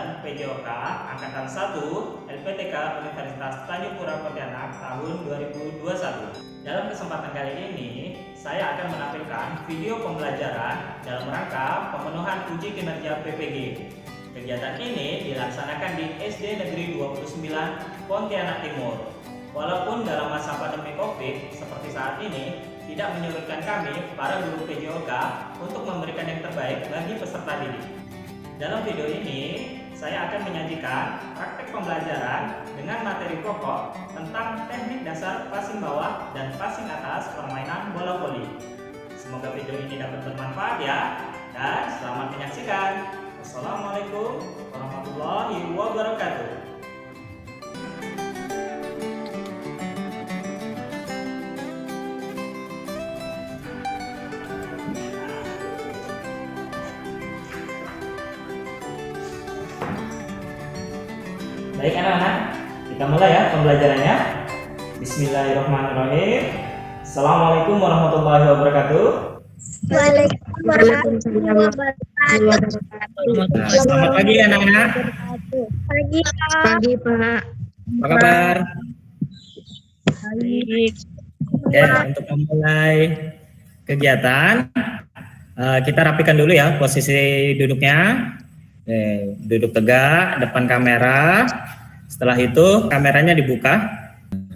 ujian PJOK Angkatan 1 LPTK Universitas Tanjung Pura Pontianak tahun 2021. Dalam kesempatan kali ini, saya akan menampilkan video pembelajaran dalam rangka pemenuhan uji kinerja PPG. Kegiatan ini dilaksanakan di SD Negeri 29 Pontianak Timur. Walaupun dalam masa pandemi COVID seperti saat ini, tidak menyurutkan kami, para guru PJOK, untuk memberikan yang terbaik bagi peserta didik. Dalam video ini, saya akan menyajikan praktek pembelajaran dengan materi pokok tentang teknik dasar passing bawah dan passing atas permainan bola voli. Semoga video ini dapat bermanfaat ya, dan selamat menyaksikan. Wassalamualaikum warahmatullahi wabarakatuh. Baik anak-anak, kita mulai ya pembelajarannya. Bismillahirrahmanirrahim. Assalamualaikum warahmatullahi wabarakatuh. Waalaikumsalam warahmatullahi wabarakatuh. Selamat pagi anak-anak. Pagi Pak. Pagi Pak. Apa kabar? Baik. Oke, untuk memulai kegiatan, kita rapikan dulu ya posisi duduknya. Duduk tegak depan kamera. Setelah itu kameranya dibuka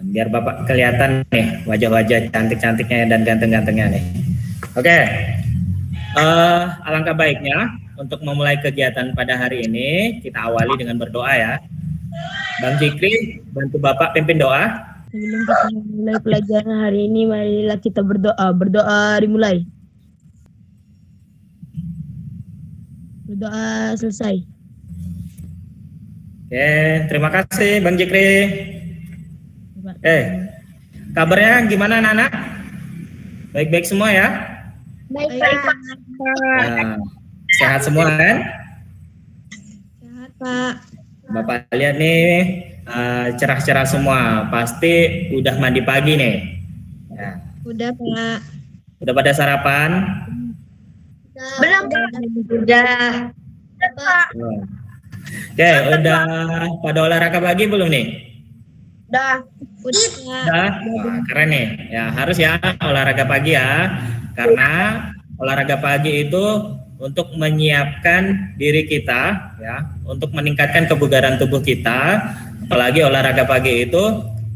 biar Bapak kelihatan nih wajah-wajah cantik-cantiknya dan ganteng-gantengnya nih. Oke. Alangkah baiknya untuk memulai kegiatan pada hari ini kita awali dengan berdoa ya. Bang Jikri, bantu Bapak pimpin doa. Sebelum kita mulai pelajaran hari ini, marilah kita berdoa. Berdoa dimulai. Berdoa selesai. Oke, terima kasih Bang Jikri. Kabarnya gimana anak-anak? Baik-baik semua ya? Baik Pak. Nah, sehat semua kan? Sehat Pak. Bapak lihat nih cerah-cerah semua. Pasti udah mandi pagi nih. Nah, Udah Pak. udah pada sarapan? Belum Pak. Udah. Pak. Oke, udah pada olahraga pagi belum nih? Udah. Udah? Wah, keren nih. Ya, harus ya olahraga pagi ya. Karena olahraga pagi itu untuk menyiapkan diri kita ya, untuk meningkatkan kebugaran tubuh kita. Apalagi olahraga pagi itu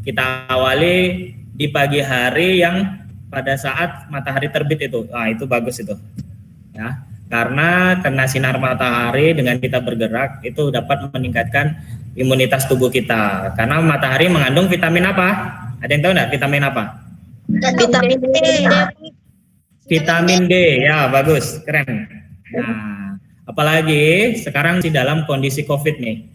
kita awali di pagi hari yang pada saat matahari terbit itu. Nah, itu bagus itu. Ya, karena kena sinar matahari dengan kita bergerak itu dapat meningkatkan imunitas tubuh kita. Karena matahari mengandung vitamin apa? Ada yang tahu nggak vitamin apa? Vitamin D. Vitamin D, ya bagus, keren. Nah, apalagi sekarang di dalam kondisi COVID nih,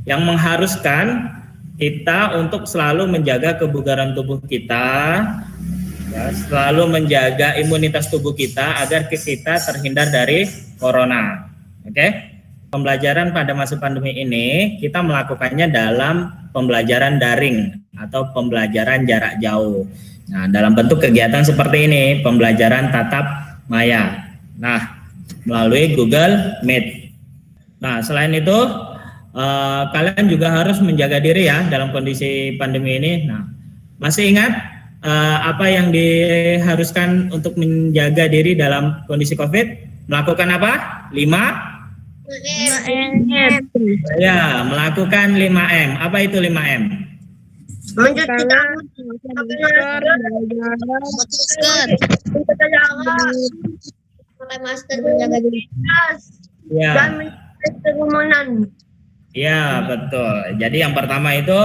yang mengharuskan kita untuk selalu menjaga kebugaran tubuh kita, ya, selalu menjaga imunitas tubuh kita agar kita terhindar dari corona. Oke? Pembelajaran pada masa pandemi ini kita melakukannya dalam pembelajaran daring atau pembelajaran jarak jauh. Nah, dalam bentuk kegiatan seperti ini, pembelajaran tatap maya. Nah, melalui Google Meet. Nah, selain itu kalian juga harus menjaga diri ya dalam kondisi pandemi ini. Nah, masih ingat apa yang diharuskan untuk menjaga diri dalam kondisi COVID? Melakukan apa? 5M. Ya, melakukan 5M. Apa itu 5M? Mencuci tangan, pakai masker, menjaga diri, Ya. dan menjaga kerumunan. Ya, betul. Jadi yang pertama itu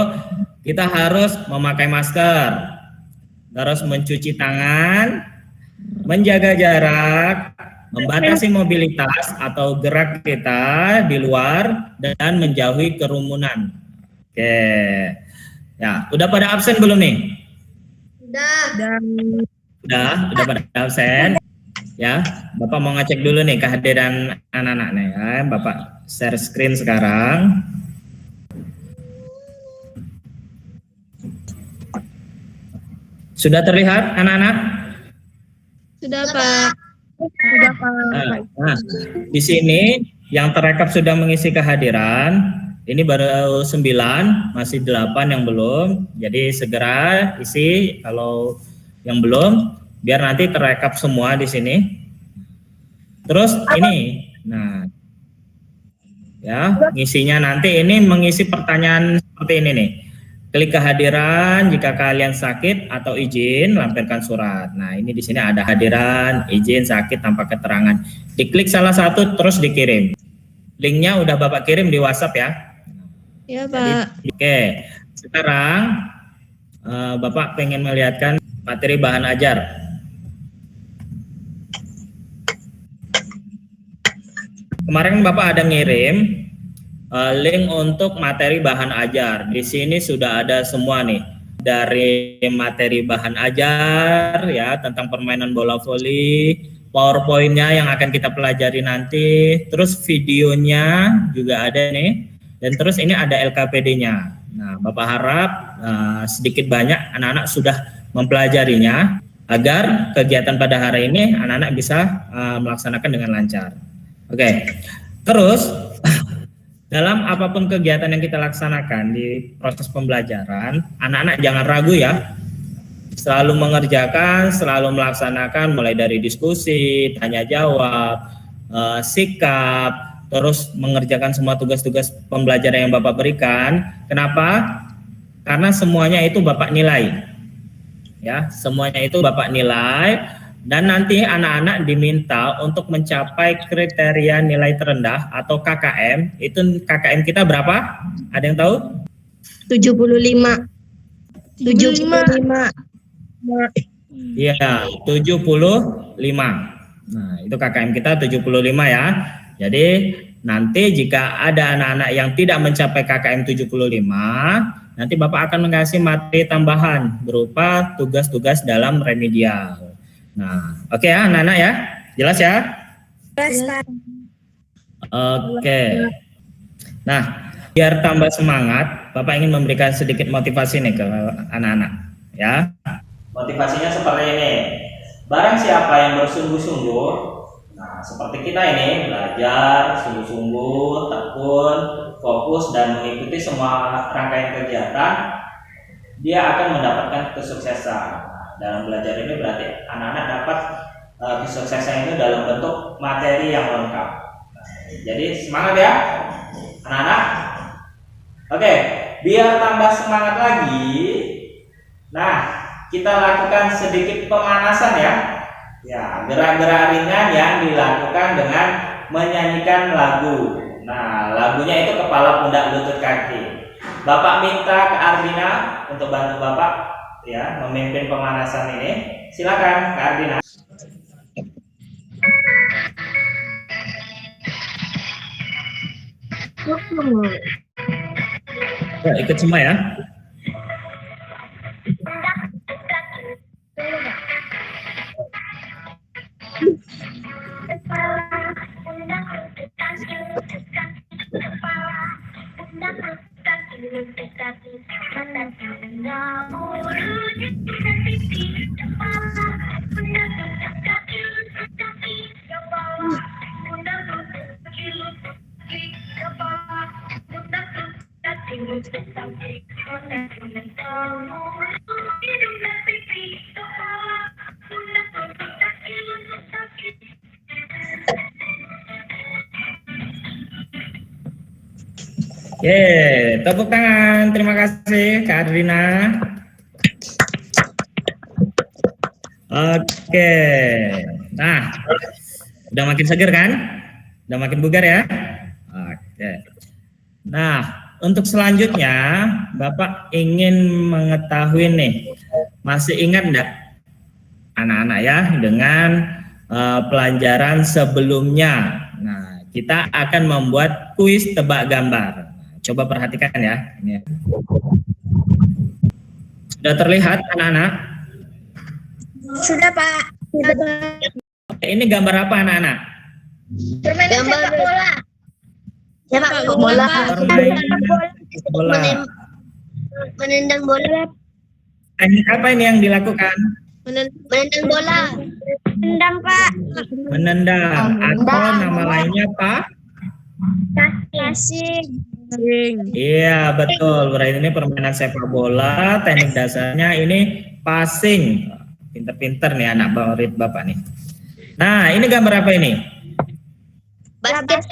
kita harus memakai masker, terus mencuci tangan, menjaga jarak, membatasi mobilitas atau gerak kita di luar, dan menjauhi kerumunan. Oke. Ya, udah pada absen belum nih? Udah pada absen. Ya, Bapak mau ngecek dulu nih kehadiran anak-anak nih ya. Bapak share screen sekarang. Sudah terlihat anak-anak? Sudah Pak. Sudah Pak. Nah, di sini yang terekap sudah mengisi kehadiran. Ini baru 9, masih 8 yang belum. Jadi segera isi kalau yang belum, biar nanti terekap semua di sini. Terus ini, nah, ya, ngisinya nanti ini mengisi pertanyaan seperti ini nih. Klik kehadiran jika kalian sakit atau izin lampirkan surat. Nah, ini di sini ada hadiran, izin, sakit tanpa keterangan. Diklik salah satu terus dikirim. Linknya udah Bapak kirim di WhatsApp ya. Ya, Pak. Jadi, oke, sekarang Bapak pengen melihatkan materi bahan ajar. Kemarin Bapak ada ngirim link untuk materi bahan ajar. Di sini sudah ada semua nih, dari materi bahan ajar ya tentang permainan bola voli, PowerPoint-nya yang akan kita pelajari nanti, terus videonya juga ada nih. Dan terus ini ada LKPD-nya. Nah, Bapak harap sedikit banyak anak-anak sudah mempelajarinya agar kegiatan pada hari ini anak-anak bisa melaksanakan dengan lancar. Oke. Terus dalam apapun kegiatan yang kita laksanakan di proses pembelajaran, anak-anak jangan ragu ya. Selalu mengerjakan, selalu melaksanakan mulai dari diskusi, tanya jawab, sikap, terus mengerjakan semua tugas-tugas pembelajaran yang Bapak berikan. Kenapa? Karena semuanya itu Bapak nilai. Ya, semuanya itu Bapak nilai dan nanti anak-anak diminta untuk mencapai kriteria nilai terendah atau KKM. Itu KKM kita berapa? Ada yang tahu? 75. 75. Iya, 75. Nah, itu KKM kita 75 ya. Jadi nanti jika ada anak-anak yang tidak mencapai KKM 75, nanti Bapak akan mengasih materi tambahan berupa tugas-tugas dalam remedial. Nah, oke ya anak-anak ya, jelas ya? Jelas, Pak. Oke. Nah, biar tambah semangat, Bapak ingin memberikan sedikit motivasi nih ke anak-anak ya. Motivasinya seperti ini. Barang siapa yang bersungguh-sungguh, nah, seperti kita ini belajar sungguh-sungguh, tekun, fokus dan mengikuti semua rangkaian kegiatan, dia akan mendapatkan kesuksesan. Dalam belajar ini berarti anak-anak dapat kesuksesan itu dalam bentuk materi yang lengkap. Jadi semangat ya, anak-anak. Oke, biar tambah semangat lagi. Nah, kita lakukan sedikit pemanasan ya. Ya, gerak-gerak ringan yang dilakukan dengan menyanyikan lagu. Nah, lagunya itu kepala, pundak, lutut, kaki. Bapak minta ke Ardina untuk bantu Bapak ya memimpin pemanasan ini. Silakan Kak Ardina. Ya, ikut semua ya. Ye, tepuk tangan. Terima kasih Kak Ardina. Oke. Nah, udah makin seger kan? Udah makin bugar ya? Oke. Nah, untuk selanjutnya Bapak ingin mengetahui nih, masih ingat enggak anak-anak ya dengan pelajaran sebelumnya? Nah, kita akan membuat kuis tebak gambar. Coba perhatikan ya. Ini. Sudah terlihat anak-anak? Sudah, Pak. Oke, ini gambar apa anak-anak? Permainan sepak bola. Sepak bola. Permainan bola. Menendang bola. Teknik apa ini yang dilakukan? Menendang bola. Menendang, Pak. Menendang. Atau nama lainnya apa? Passing. Iya, betul. Berarti ini permainan sepak bola, teknik dasarnya ini passing. Pinter-pinter nih anak murid Bapak nih. Nah, ini gambar apa ini? Basket.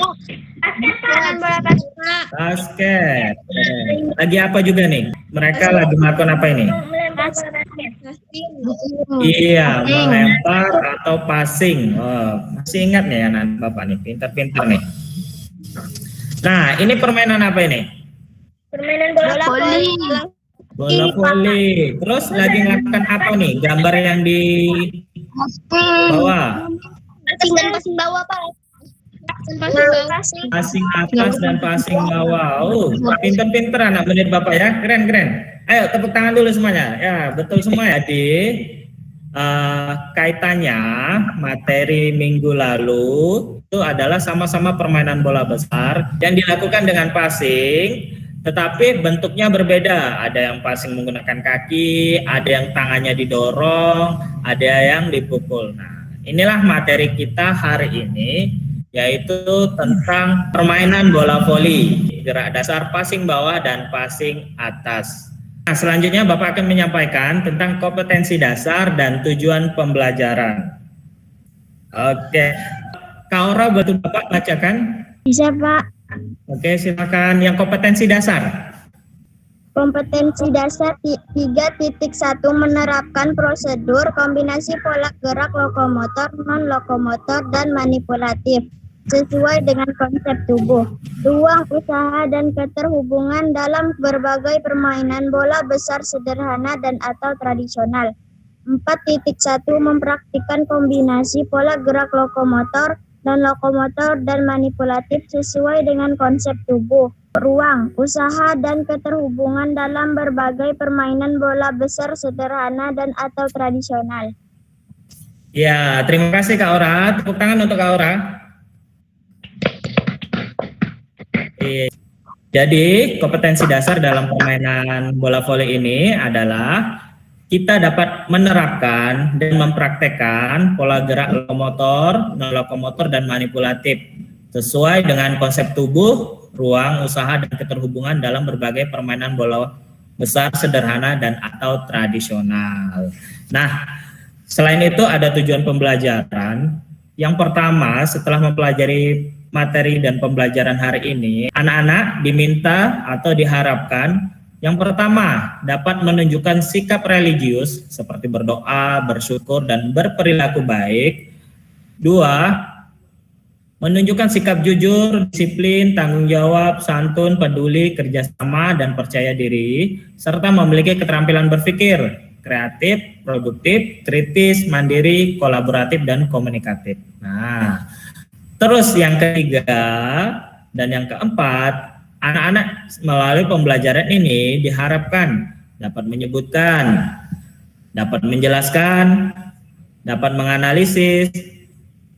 Basket. Lagi apa juga nih? Mereka lagi melakukan apa ini? Iya, melempar atau passing. Oh, masih ingat nih anak Bapak nih, pinter-pinter nih. Nah, ini permainan apa ini? Permainan bola voli. Bola voli. Terus lagi melakukan apa nih? Gambar yang di bawah. Passing dan passing bawah, Pak. Passing atas dan passing bawah. Oh, pinter-pinter anak menit Bapak ya. Keren-keren. Ayo tepuk tangan dulu semuanya. Ya, betul semua ya, Di. Kaitannya materi minggu lalu itu adalah sama-sama permainan bola besar yang dilakukan dengan passing, tetapi bentuknya berbeda. Ada yang passing menggunakan kaki, ada yang tangannya didorong, ada yang dipukul. Nah, inilah materi kita hari ini, yaitu tentang permainan bola voli, gerak dasar passing bawah dan passing atas. Nah, selanjutnya Bapak akan menyampaikan tentang kompetensi dasar dan tujuan pembelajaran. Oke, Kak Aura, betul Bapak bacakan? Bisa, Pak. Oke, silakan. Yang kompetensi dasar. Kompetensi dasar 3.1 menerapkan prosedur kombinasi pola gerak lokomotor, non-lokomotor, dan manipulatif sesuai dengan konsep tubuh, ruang usaha dan keterhubungan dalam berbagai permainan bola besar sederhana dan atau tradisional. 4.1 mempraktikkan kombinasi pola gerak lokomotor, non-lokomotor, dan manipulatif sesuai dengan konsep tubuh, ruang, usaha, dan keterhubungan dalam berbagai permainan bola besar sederhana dan atau tradisional. Ya, terima kasih Kak Aura. Tepuk tangan untuk Kak Aura. Jadi, kompetensi dasar dalam permainan bola voli ini adalah kita dapat menerapkan dan mempraktekkan pola gerak lokomotor, non-lokomotor, dan manipulatif sesuai dengan konsep tubuh, ruang, usaha, dan keterhubungan dalam berbagai permainan bola besar, sederhana, dan atau tradisional. Nah, selain itu ada tujuan pembelajaran. Yang pertama, setelah mempelajari materi dan pembelajaran hari ini, anak-anak diminta atau diharapkan yang pertama dapat menunjukkan sikap religius seperti berdoa, bersyukur, dan berperilaku baik. 2, menunjukkan sikap jujur, disiplin, tanggung jawab, santun, peduli, kerjasama, dan percaya diri, serta memiliki keterampilan berpikir, kreatif, produktif, kritis, mandiri, kolaboratif, dan komunikatif. Nah, terus yang ketiga dan yang keempat, anak-anak melalui pembelajaran ini diharapkan dapat menyebutkan, dapat menjelaskan, dapat menganalisis,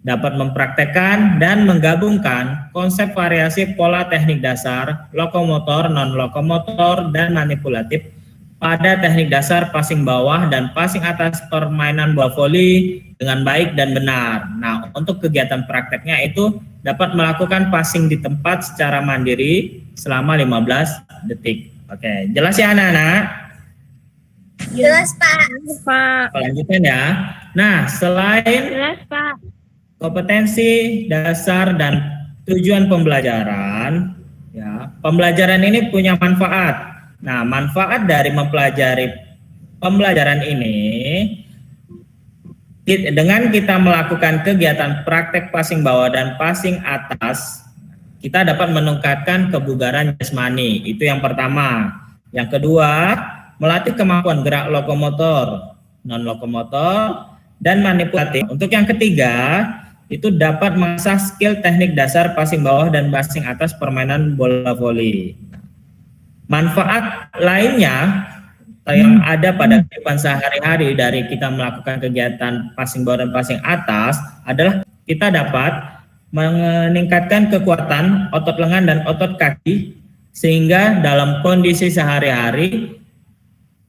dapat mempraktekkan dan menggabungkan konsep variasi pola teknik dasar, lokomotor, non-lokomotor, dan manipulatif pada teknik dasar passing bawah dan passing atas permainan bola voli dengan baik dan benar. Nah, untuk kegiatan prakteknya itu dapat melakukan passing di tempat secara mandiri selama 15 detik. Oke, jelas ya anak-anak? Jelas, Pak. Pak. Lanjutkan ya. Nah, selain Jelas, Pak. kompetensi dasar dan tujuan pembelajaran, ya, pembelajaran ini punya manfaat. Nah, manfaat dari mempelajari pembelajaran ini, dengan kita melakukan kegiatan praktek passing bawah dan passing atas, kita dapat meningkatkan kebugaran jasmani. Itu yang pertama. Yang kedua, melatih kemampuan gerak lokomotor, non-lokomotor, dan manipulatif. Untuk yang ketiga, itu dapat mengasah skill teknik dasar passing bawah dan passing atas permainan bola voli. Manfaat lainnya yang ada pada kehidupan sehari-hari dari kita melakukan kegiatan passing bawah dan passing atas adalah kita dapat meningkatkan kekuatan otot lengan dan otot kaki sehingga dalam kondisi sehari-hari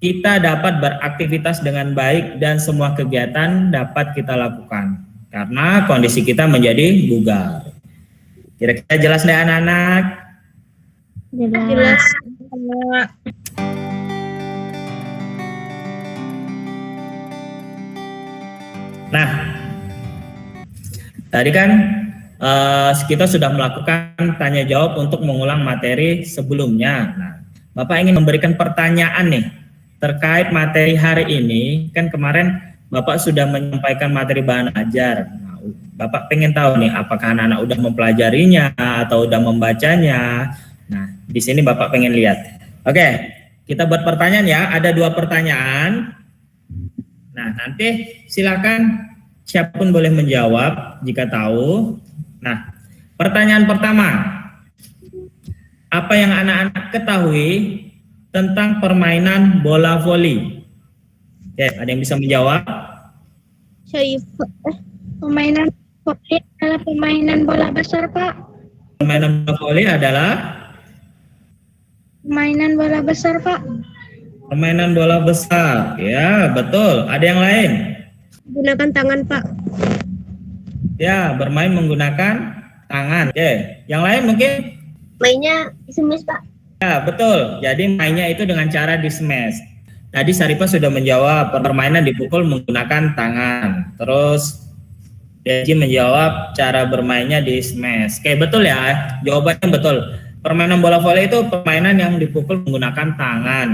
kita dapat beraktivitas dengan baik dan semua kegiatan dapat kita lakukan karena kondisi kita menjadi bugar. Kira-kira jelas nggak anak-anak? Jelas. Nah, tadi kan kita sudah melakukan tanya jawab untuk mengulang materi sebelumnya. Nah, Bapak ingin memberikan pertanyaan nih terkait materi hari ini. Kan kemarin Bapak sudah menyampaikan materi bahan ajar. Nah, Bapak pengen tahu nih apakah anak-anak udah mempelajarinya atau udah membacanya. Nah, di sini Bapak pengen lihat. Oke, kita buat pertanyaan ya. Ada 2 pertanyaan. Nah, nanti silakan siapapun boleh menjawab jika tahu. Nah, pertanyaan pertama. Apa yang anak-anak ketahui tentang permainan bola voli? Oke, ada yang bisa menjawab? Permainan voli adalah permainan bola besar, Pak. Permainan bola voli adalah Permainan bola besar, Pak. permainan bola besar. Ya, betul. Ada yang lain? Gunakan tangan, Pak. Ya, bermain menggunakan tangan. Oke, yang lain mungkin? Mainnya smash, Pak. Ya, betul. Jadi mainnya itu dengan cara di smash. Tadi Saripah sudah menjawab permainan dipukul menggunakan tangan. Terus Deji menjawab cara bermainnya di smash. Oke, betul ya. Jawabannya betul. Permainan bola voli itu permainan yang dipukul menggunakan tangan.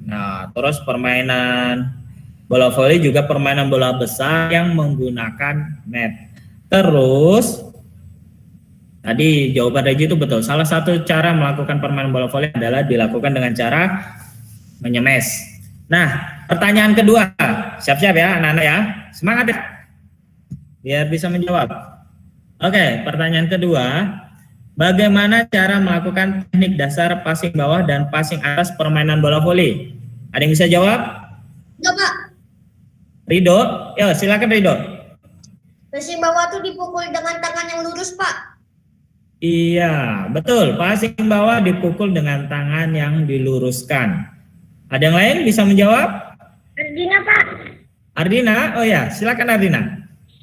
Nah, terus permainan bola voli juga permainan bola besar yang menggunakan net. Terus tadi jawaban Regi itu betul. Salah satu cara melakukan permainan bola voli adalah dilakukan dengan cara menyemes. Nah, pertanyaan kedua. Siap-siap ya anak-anak ya. Semangat ya. Biar bisa menjawab. Oke, pertanyaan kedua. Bagaimana cara melakukan teknik dasar passing bawah dan passing atas permainan bola voli? Ada yang bisa jawab? Enggak, Pak. Ridho? Ya, silakan Ridho. Passing bawah tuh dipukul dengan tangan yang lurus, Pak. Iya, betul. Passing bawah dipukul dengan tangan yang diluruskan. Ada yang lain bisa menjawab? Ardina, Pak. Ardina? Oh ya, silakan Ardina.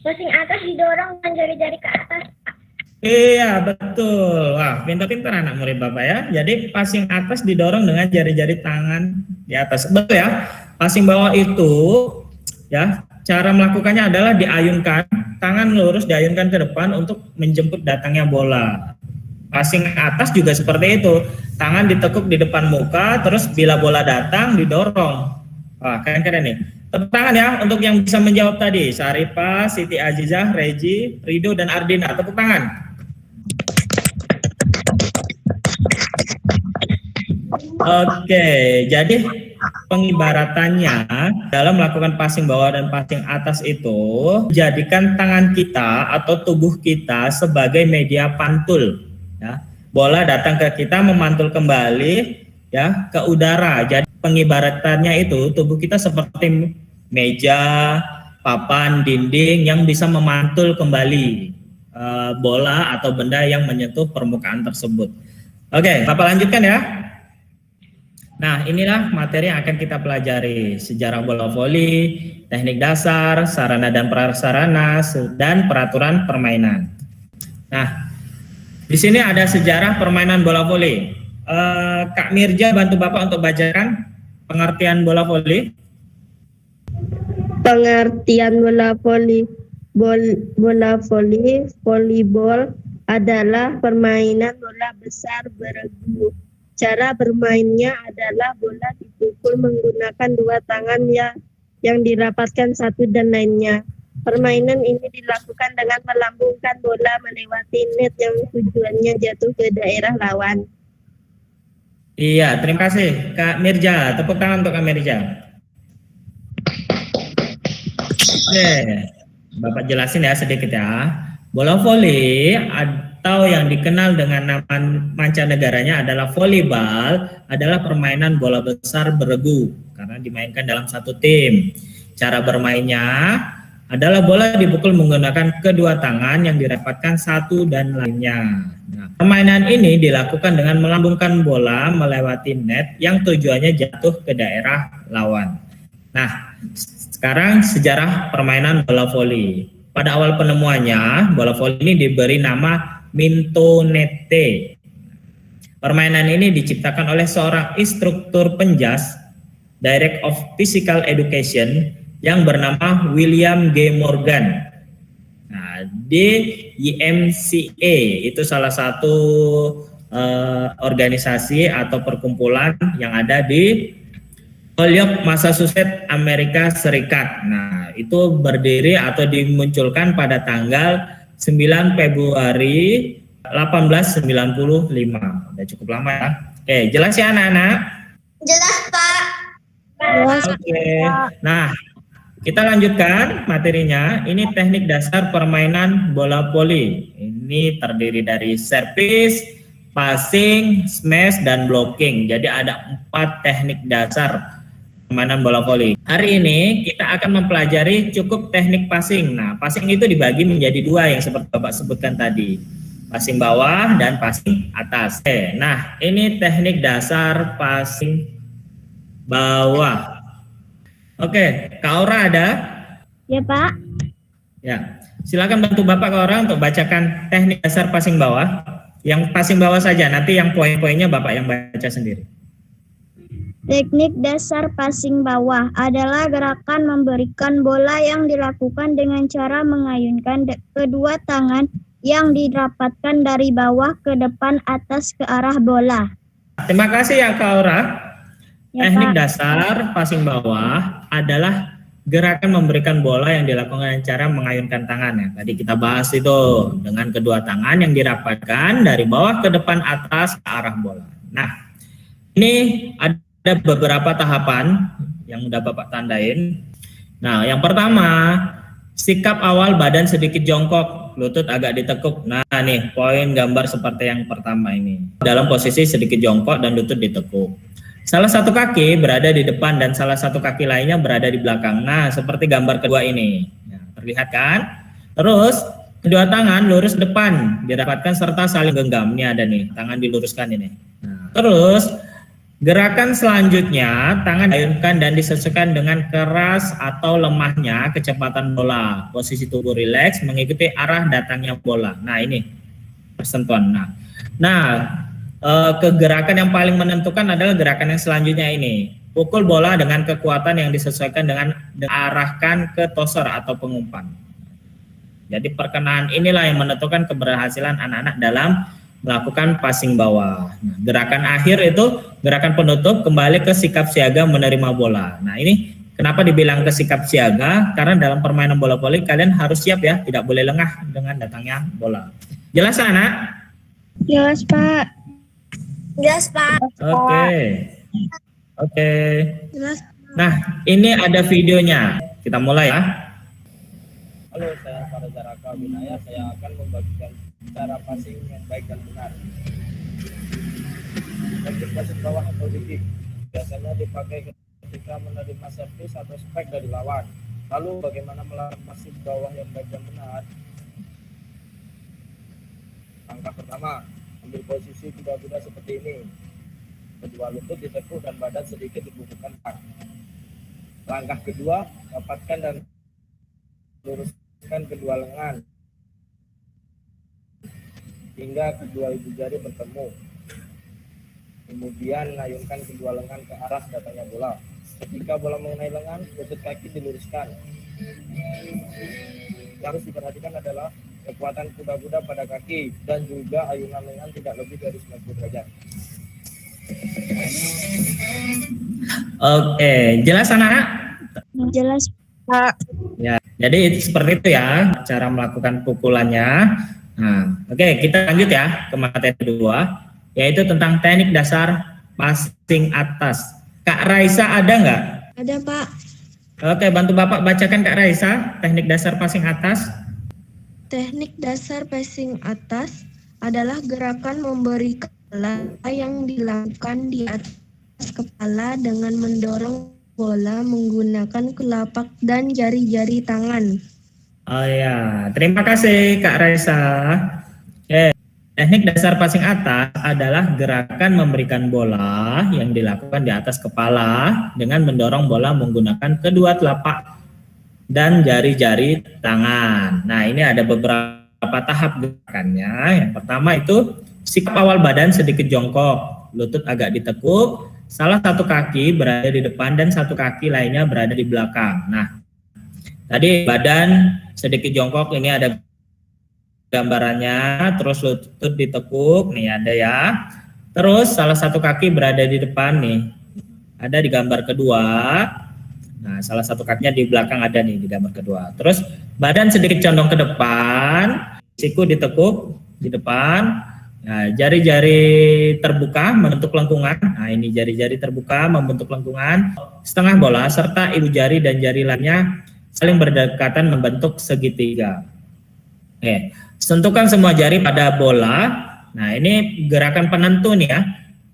Passing atas didorong dengan jari-jari ke atas, Pak. Iya, betul. Wah, pintar-pintar anak murid Bapak ya. Jadi passing atas didorong dengan jari-jari tangan di atas. Betul ya. Passing bawah itu ya, cara melakukannya adalah diayunkan, tangan lurus diayunkan ke depan untuk menjemput datangnya bola. Passing atas juga seperti itu. Tangan ditekuk di depan muka, terus bila bola datang didorong. Wah, keren-keren nih. Tepuk tangan ya untuk yang bisa menjawab tadi. Saripah, Siti Azizah, Regi, Ridho, dan Ardina. Tepuk tangan. Oke, jadi pengibaratannya dalam melakukan passing bawah dan passing atas itu jadikan tangan kita atau tubuh kita sebagai media pantul. Ya. Bola datang ke kita memantul kembali ya ke udara. Jadi pengibaratannya itu tubuh kita seperti meja, papan, dinding yang bisa memantul kembali bola atau benda yang menyentuh permukaan tersebut. Oke, Bapak lanjutkan ya. Nah, inilah materi yang akan kita pelajari. Sejarah bola voli, teknik dasar, sarana dan prasarana, dan peraturan permainan. Nah, di sini ada sejarah permainan bola voli. Kak Mirja bantu Bapak untuk bacakan pengertian bola voli. Pengertian bola voli. Bola voli, volleyball adalah permainan bola besar beregu. Cara bermainnya adalah bola dipukul menggunakan 2 tangan yang dirapatkan satu dan lainnya. Permainan ini dilakukan dengan melambungkan bola melewati net yang tujuannya jatuh ke daerah lawan. Iya, terima kasih Kak Mirja. Tepuk tangan untuk Kak Mirja. Oke, Bapak jelasin ya sedikit ya. Bola voli atau yang dikenal dengan nama mancanegaranya adalah volleyball adalah permainan bola besar beregu karena dimainkan dalam satu tim. Cara bermainnya adalah bola dipukul menggunakan kedua tangan yang dirapatkan satu dan lainnya. Nah, permainan ini dilakukan dengan melambungkan bola melewati net yang tujuannya jatuh ke daerah lawan. Nah, sekarang sejarah permainan bola voli. Pada awal penemuannya, bola voli ini diberi nama Mintonette. Permainan ini diciptakan oleh seorang instruktur penjas Director of Physical Education yang bernama William G. Morgan. Nah, DYMCA itu salah satu organisasi atau perkumpulan yang ada di Holyoke, Massachusetts, Amerika Serikat. Nah, itu berdiri atau dimunculkan pada tanggal 9 Februari 1895. Udah cukup lama ya. Oke, jelas ya anak-anak? Jelas, Pak. Oke. Nah, kita lanjutkan materinya. Ini teknik dasar permainan bola voli. Ini terdiri dari service, passing, smash, dan blocking. Jadi ada 4 teknik dasar permainan bola voli. Hari ini kita akan mempelajari cukup teknik passing. Nah, passing itu dibagi menjadi 2 yang seperti Bapak sebutkan tadi. Passing bawah dan passing atas. Oke, nah ini teknik dasar passing bawah. Oke, Kak Aura ada? Ya, Pak. Ya, silakan bantu Bapak Kak Aura untuk bacakan teknik dasar passing bawah. Yang passing bawah saja, nanti yang poin-poinnya Bapak yang baca sendiri. Teknik dasar passing bawah adalah gerakan memberikan bola yang dilakukan dengan cara mengayunkan kedua tangan yang dirapatkan dari bawah ke depan atas ke arah bola. Terima kasih ya Kak Aura. Ya, Teknik Pak. dasar passing bawah adalah gerakan memberikan bola yang dilakukan dengan cara mengayunkan tangan ya. Tadi kita bahas itu dengan kedua tangan yang dirapatkan dari bawah ke depan atas ke arah bola. Nah, ini ada beberapa tahapan yang udah Bapak tandain. Nah, yang pertama, sikap awal badan sedikit jongkok, lutut agak ditekuk. Nah, nih poin gambar seperti yang pertama ini. Dalam posisi sedikit jongkok dan lutut ditekuk. Salah satu kaki berada di depan dan salah satu kaki lainnya berada di belakang. Nah, seperti gambar kedua ini. Ya, terlihat kan? Terus, kedua tangan lurus depan, dirapatkan serta saling genggam. Ini ada nih, tangan diluruskan ini. Nah, terus, gerakan selanjutnya, tangan diayunkan dan disesuaikan dengan keras atau lemahnya kecepatan bola. Posisi tubuh rileks mengikuti arah datangnya bola. Nah, ini persentuhan. Nah, kegerakan yang paling menentukan adalah gerakan yang selanjutnya ini. Pukul bola dengan kekuatan yang disesuaikan dengan arahkan ke toser atau pengumpan. Jadi perkenaan inilah yang menentukan keberhasilan anak-anak dalam melakukan passing bawah. Nah, gerakan akhir itu gerakan penutup kembali ke sikap siaga menerima bola. Nah, ini kenapa dibilang ke sikap siaga? Karena dalam permainan bola voli kalian harus siap ya, tidak boleh lengah dengan datangnya bola. Jelas anak? Jelas, Pak. Jelas, Pak. Oke. Jelas. Nah, ini ada videonya. Kita mulai ya. Halo, saya Farza Raka Binaya. Saya akan membagikan cara passing yang baik dan benar. Teknik passing bawah atau kick biasanya dipakai ketika menerima servis atau spek dari lawan. Lalu bagaimana melakukan passing bawah yang baik dan benar? Langkah pertama, ambil posisi kuda-kuda seperti ini. Kedua lutut ditekuk dan badan sedikit dibubuhkan. Langkah kedua, dapatkan dan luruskan kedua lengan hingga kedua ibu jari bertemu. Kemudian ayunkan kedua lengan ke arah datangnya bola. Ketika bola mengenai lengan, lutut kaki diluruskan. Yang harus diperhatikan adalah kekuatan kuda-kuda pada kaki dan juga ayunan lengan tidak lebih dari 90 derajat. Oke, jelas anak-anak? Jelas, Pak. Ya, jadi seperti itu ya cara melakukan pukulannya. Nah, oke, kita lanjut ya ke materi kedua, yaitu tentang teknik dasar passing atas. Kak Raisa ada nggak? Ada, Pak. Oke, bantu Bapak bacakan Kak Raisa teknik dasar passing atas. Teknik dasar passing atas adalah gerakan memberi bola yang dilakukan di atas kepala dengan mendorong bola menggunakan telapak dan jari-jari tangan. Oh ya, terima kasih Kak Raisa. Teknik dasar passing atas adalah gerakan memberikan bola yang dilakukan di atas kepala dengan mendorong bola menggunakan kedua telapak dan jari-jari tangan. Nah, ini ada beberapa beberapa tahap gerakannya. Yang pertama itu sikap awal badan sedikit jongkok, lutut agak ditekuk, salah satu kaki berada di depan dan satu kaki lainnya berada di belakang. Nah, tadi badan sedikit jongkok, ini ada gambarannya, terus lutut ditekuk, nih ada ya. Terus salah satu kaki berada di depan nih, ada di gambar kedua. Nah, salah satu kakinya di belakang ada nih di gambar kedua. Terus badan sedikit condong ke depan, siku ditekuk di depan. Nah, jari-jari terbuka membentuk lengkungan. Nah, ini jari-jari terbuka membentuk lengkungan setengah bola serta ibu jari dan jari lainnya saling berdekatan membentuk segitiga. Oke, sentuhkan semua jari pada bola. Nah, ini gerakan penentu nih ya.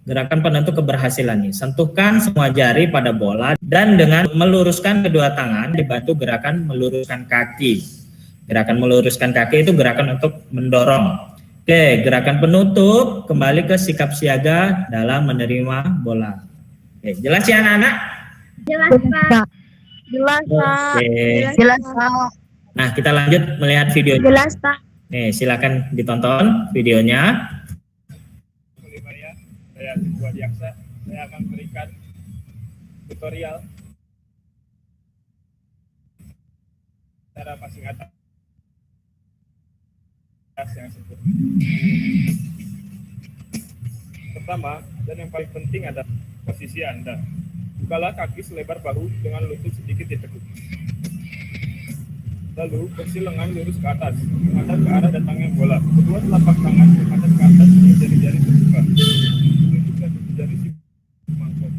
Gerakan penentu keberhasilan nih. Sentuhkan semua jari pada bola dan dengan meluruskan kedua tangan dibantu gerakan meluruskan kaki. Gerakan meluruskan kaki itu gerakan untuk mendorong. Oke, gerakan penutup kembali ke sikap siaga dalam menerima bola. Oke, jelas ya anak-anak? Jelas, Pak. Jelas, Pak. Oke. Jelas, Pak. Nah, kita lanjut melihat video. Jelas, Pak. Nih, silakan ditonton videonya. Saya Siswa Diaksa, saya akan berikan tutorial cara passing atas yang sempurna. Pertama, dan yang paling penting adalah posisi Anda. Bukalah kaki selebar bahu dengan lutut sedikit ditekuk. Lalu, posisi lengan lurus ke atas, menghadap ke arah datangnya bola. Kedua telapak tangan menghadap ke atas dengan jari-jari terbuka. Menunjukkan jari si mangkok.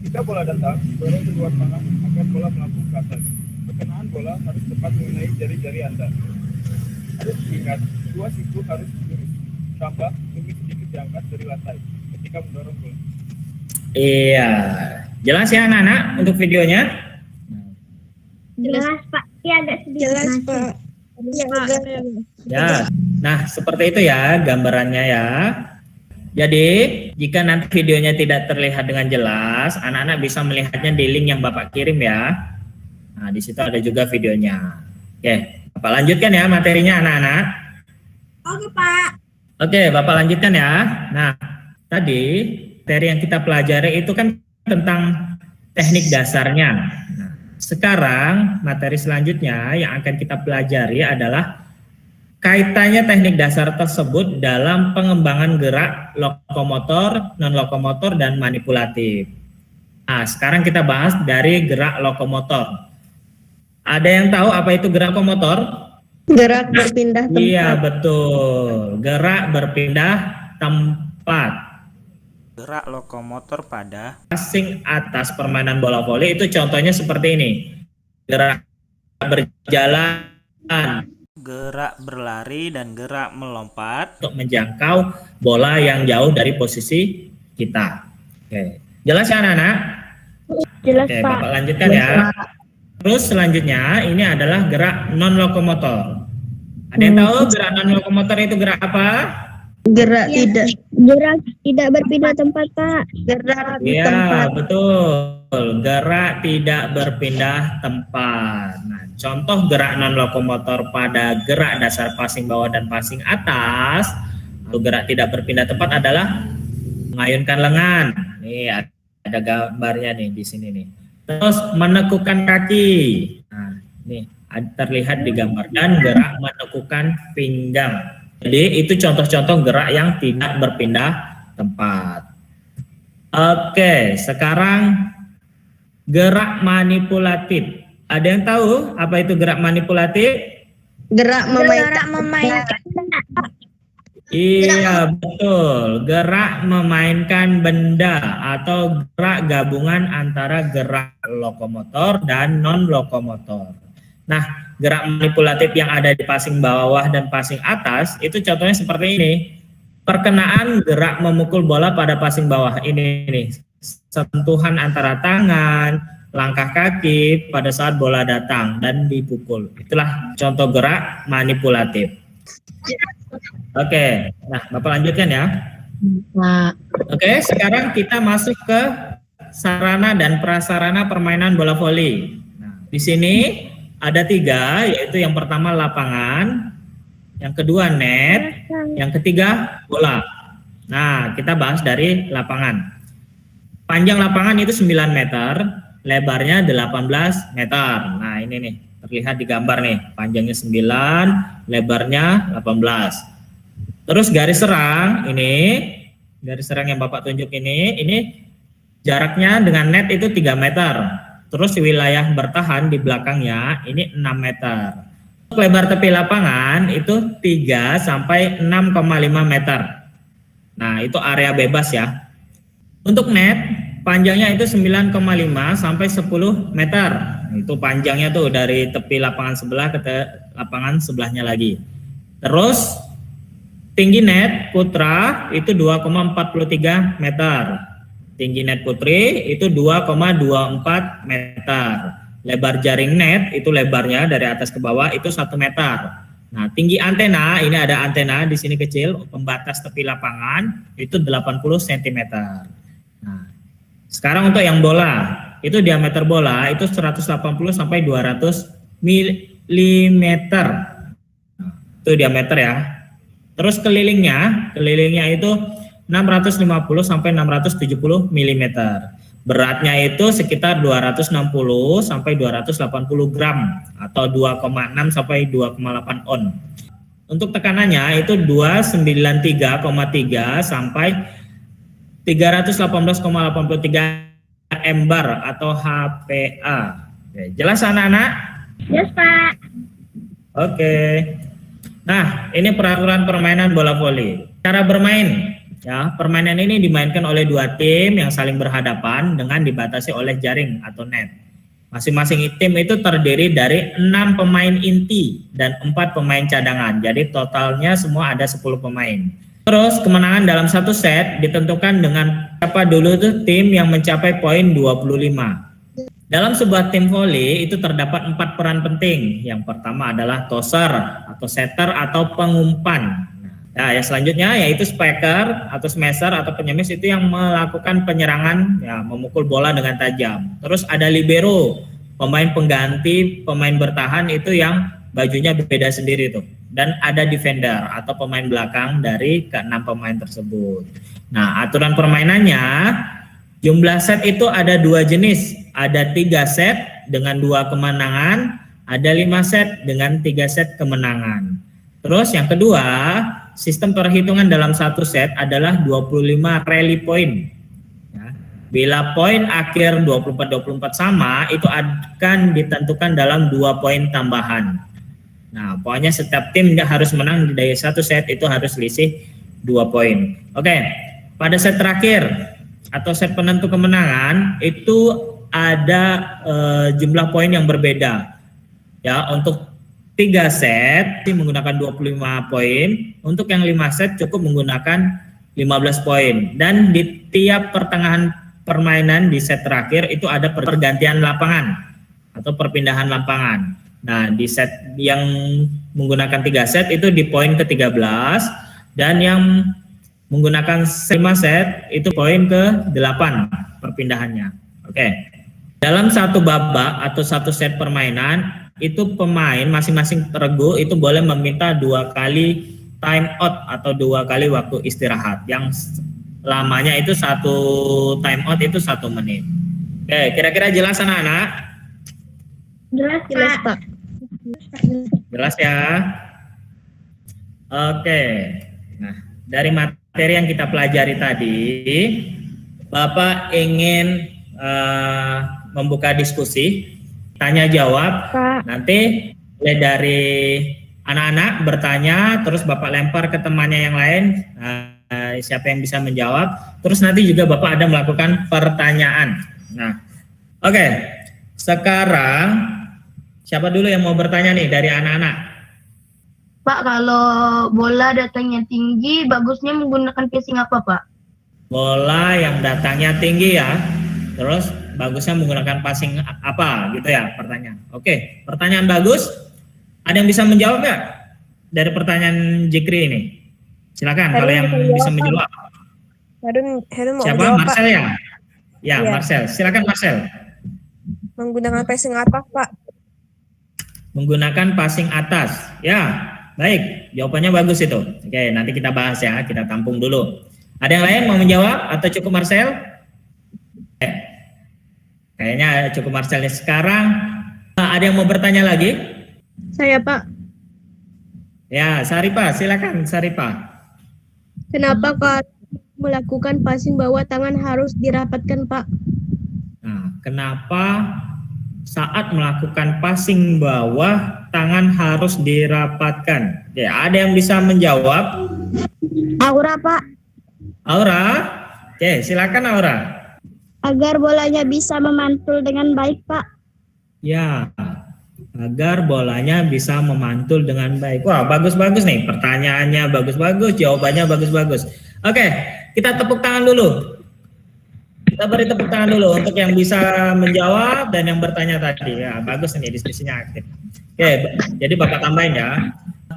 Jika bola datang, dorong kedua tangan agar bola melambung ke atas. Perkenaan bola harus tepat mengenai jari-jari Anda. Harus diingat, kedua siku harus lurus. Tambah, tumit sedikit diangkat dari lantai ketika mendorong bola. Iya, jelas ya anak-anak untuk videonya? Jelas, Pak. Iya, agak sedikit. Jelas, Pak. Iya, Ya, nah seperti itu ya gambarannya ya. Jadi jika nanti videonya tidak terlihat dengan jelas, anak-anak bisa melihatnya di link yang Bapak kirim ya. Nah di situ ada juga videonya. Oke, Bapak lanjutkan ya materinya anak-anak. Oke, Pak. Oke, Bapak lanjutkan ya. Nah tadi materi yang kita pelajari itu kan tentang teknik dasarnya. Nah, sekarang materi selanjutnya yang akan kita pelajari adalah kaitannya teknik dasar tersebut dalam pengembangan gerak lokomotor, non-lokomotor, dan manipulatif. Nah, sekarang kita bahas dari gerak lokomotor. Ada yang tahu apa itu gerak lokomotor? Gerak berpindah tempat. Iya, betul. Gerak berpindah tempat. Gerak lokomotor pada Passing atas permainan bola voli itu contohnya seperti ini. Gerak berjalan, gerak berlari dan gerak melompat. untuk menjangkau bola yang jauh dari posisi kita. Oke, jelas ya anak-anak? Jelas, Oke, Pak. Bapak lanjutkan ya. Terus selanjutnya ini adalah gerak non lokomotor. Ada yang tahu gerak non lokomotor itu gerak apa? Gerak tidak Gerak tidak berpindah tempat, Pak. gerak di Iya, tempat. betul. Gerak tidak berpindah tempat. Nah, contoh gerak non lokomotor pada gerak dasar passing bawah dan passing atas, atau gerak tidak berpindah tempat adalah mengayunkan lengan. Nih ada gambarnya nih di sini nih. Terus menekukkan kaki. Nah, nih terlihat di gambar, dan gerak menekukkan pinggang. Jadi itu contoh-contoh gerak yang tidak berpindah tempat. Oke, sekarang gerak manipulatif. Ada yang tahu apa itu gerak manipulatif? Gerak memainkan. Iya, betul. Gerak memainkan benda atau gerak gabungan antara gerak lokomotor dan non lokomotor. Nah, gerak manipulatif yang ada di passing bawah dan passing atas itu contohnya seperti ini. Perkenaan gerak memukul bola pada passing bawah ini nih. Sentuhan antara tangan, langkah kaki pada saat bola datang dan dipukul. Itulah contoh gerak manipulatif. Oke, nah Bapak lanjutkan ya. Oke, sekarang kita masuk ke sarana dan prasarana permainan bola voli. Nah, di sini ada 3, yaitu yang pertama lapangan, yang kedua net, yang ketiga bola. Nah, kita bahas dari lapangan. Panjang lapangan itu 9 meter, lebarnya 18 meter. Nah, ini nih, terlihat di gambar nih, panjangnya 9, lebarnya 18. Terus garis serang yang Bapak tunjuk ini jaraknya dengan net itu 3 meter. Terus wilayah bertahan di belakangnya ini 6 meter. Lebar tepi lapangan itu 3 sampai 6,5 meter. Nah, itu area bebas ya. Untuk net, panjangnya itu 9,5 sampai 10 meter. Itu panjangnya tuh dari tepi lapangan sebelah ke lapangan sebelahnya lagi. Terus tinggi net putra itu 2,43 meter. Tinggi net putri itu 2,24 meter. Lebar jaring net itu lebarnya dari atas ke bawah itu 1 meter. Nah, tinggi antena, ini ada antena di sini kecil, pembatas tepi lapangan itu 80 cm. Nah, sekarang untuk yang bola, itu diameter bola itu 180 sampai 200 mm. Itu diameter ya. Terus kelilingnya itu 650 sampai 670 mm. Beratnya itu sekitar 260 sampai 280 gram atau 2,6 sampai 2,8 on. Untuk tekanannya itu 293,3 sampai 318,83 MBAR atau HPA. Oke, jelas anak-anak? Yes, Pak. Oke. Nah, ini peraturan permainan bola voli. Cara bermain, ya, permainan ini dimainkan oleh 2 tim yang saling berhadapan dengan dibatasi oleh jaring atau net. Masing-masing tim itu terdiri dari 6 pemain inti dan 4 pemain cadangan. Jadi totalnya semua ada 10 pemain. Terus kemenangan dalam satu set ditentukan dengan siapa dulu tuh tim yang mencapai poin 25. Dalam sebuah tim voli itu terdapat 4 peran penting. Yang pertama adalah tosser atau setter atau pengumpan. Nah, yang selanjutnya yaitu spiker atau smasher atau penyemis itu yang melakukan penyerangan, ya, memukul bola dengan tajam. Terus ada libero, pemain pengganti, pemain bertahan itu yang bajunya beda sendiri tuh. Dan ada defender atau pemain belakang dari ke-6 pemain tersebut. Nah, aturan permainannya, jumlah set itu ada 2 jenis. Ada 3 set dengan 2 kemenangan, ada 5 set dengan 3 set kemenangan. Terus yang kedua, sistem perhitungan dalam satu set adalah 25 rally point. Ya. Bila poin akhir 24-24 sama, itu akan ditentukan dalam 2 poin tambahan. Nah, pokoknya setiap tim harus menang dari satu set itu harus selisih 2 poin. Oke, pada set terakhir atau set penentu kemenangan itu ada jumlah poin yang berbeda. Ya, untuk 3 set menggunakan 25 poin, untuk yang 5 set cukup menggunakan 15 poin. Dan di tiap pertengahan permainan di set terakhir itu ada pergantian lapangan atau perpindahan lapangan. Nah, di set yang menggunakan 3 set itu di poin ke-13 dan yang menggunakan 5 set itu poin ke-8 perpindahannya. Oke. Dalam satu babak atau satu set permainan itu pemain masing-masing regu itu boleh meminta 2 kali time out atau 2 kali waktu istirahat yang lamanya itu 1 time out itu 1 menit. Oke, kira-kira jelas anak-anak? Jelas, Pak. Jelas ya? Oke. Nah, dari materi yang kita pelajari tadi, Bapak ingin membuka diskusi, tanya jawab. Pak. Nanti mulai dari anak-anak bertanya, terus Bapak lempar ke temannya yang lain, siapa yang bisa menjawab. Terus nanti juga Bapak ada melakukan pertanyaan. Nah, oke. Sekarang siapa dulu yang mau bertanya nih dari anak-anak? Pak, kalau bola datangnya tinggi, bagusnya menggunakan casing apa, Pak? Bola yang datangnya tinggi ya. Terus bagusnya menggunakan passing apa gitu ya pertanyaan. Oke, pertanyaan bagus. Ada yang bisa menjawab nggak dari pertanyaan Jikri ini? Silakan kalau yang bisa menjawab. Herun mau Siapa? menjawab, Marcel Pak. ya? Ya, Iya. Marcel. Silakan Marcel. Menggunakan passing apa, Pak? menggunakan passing atas. Ya, baik. Jawabannya bagus itu. Oke, nanti kita bahas ya. Kita tampung dulu. Ada yang lain mau menjawab atau cukup Marcel? Kayaknya cukup Marcel. Sekarang ada yang mau bertanya lagi? Saya, Pak. Ya, Saripah, silakan Saripah. Kenapa kalau melakukan passing bawah tangan harus dirapatkan, Pak? Nah, kenapa saat melakukan passing bawah tangan harus dirapatkan? Ya, ada yang bisa menjawab? Aura, Pak. Aura? Oke, silakan Aura. Agar bolanya bisa memantul dengan baik, Pak. Ya, agar bolanya bisa memantul dengan baik. Wah, bagus-bagus nih. Pertanyaannya bagus-bagus, jawabannya bagus-bagus. Oke, kita tepuk tangan dulu. Kita beri tepuk tangan dulu untuk yang bisa menjawab dan yang bertanya tadi. Ya, bagus nih diskusinya aktif. Oke, jadi Bapak tambahin ya.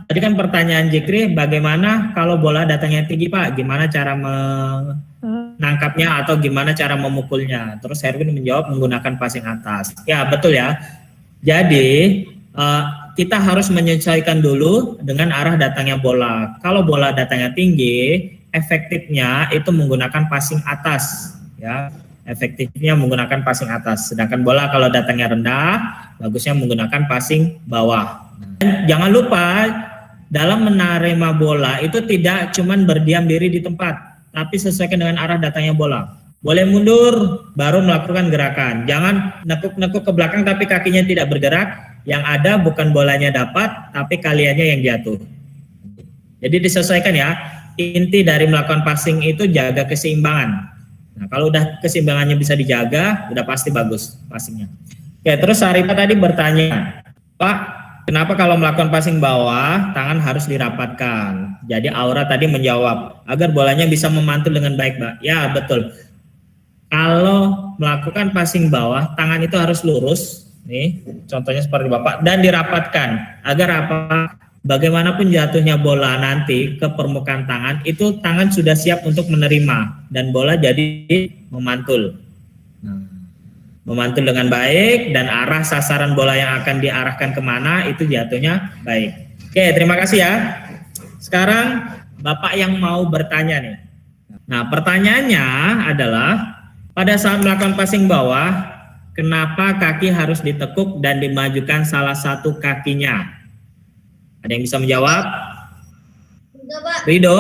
Tadi kan pertanyaan Jikri, bagaimana kalau bola datangnya tinggi, Pak? Gimana cara menangkapnya atau gimana cara memukulnya? Terus Herwin menjawab menggunakan passing atas. Ya, betul ya. Jadi kita harus menyesuaikan dulu dengan arah datangnya bola. Kalau bola datangnya tinggi, efektifnya itu menggunakan passing atas, ya. Efektifnya menggunakan passing atas. Sedangkan bola kalau datangnya rendah, bagusnya menggunakan passing bawah. Dan jangan lupa dalam menerima bola itu tidak cuman berdiam diri di tempat, tapi sesuaikan dengan arah datangnya bola. Boleh mundur, baru melakukan gerakan. Jangan nekuk-nekuk ke belakang tapi kakinya tidak bergerak. Yang ada bukan bolanya dapat, tapi kaliannya yang jatuh. Jadi disesuaikan ya. Inti dari melakukan passing itu jaga keseimbangan. Nah, kalau udah keseimbangannya bisa dijaga, udah pasti bagus passingnya. Oke, terus Saripah tadi bertanya, Pak, kenapa kalau melakukan passing bawah, tangan harus dirapatkan? Jadi Aura tadi menjawab, agar bolanya bisa memantul dengan baik, Mbak. Ya, betul. Kalau melakukan passing bawah, tangan itu harus lurus, nih, contohnya seperti Bapak, dan dirapatkan. Agar apa? Bagaimanapun jatuhnya bola nanti ke permukaan tangan, itu tangan sudah siap untuk menerima, dan bola jadi memantul. Memantul dengan baik, dan arah sasaran bola yang akan diarahkan kemana, itu jatuhnya baik. Oke, terima kasih ya. Sekarang Bapak yang mau bertanya nih. Nah, pertanyaannya adalah, pada saat melakukan passing bawah, kenapa kaki harus ditekuk dan dimajukan salah satu kakinya? Ada yang bisa menjawab? Enggak, Pak. Rido?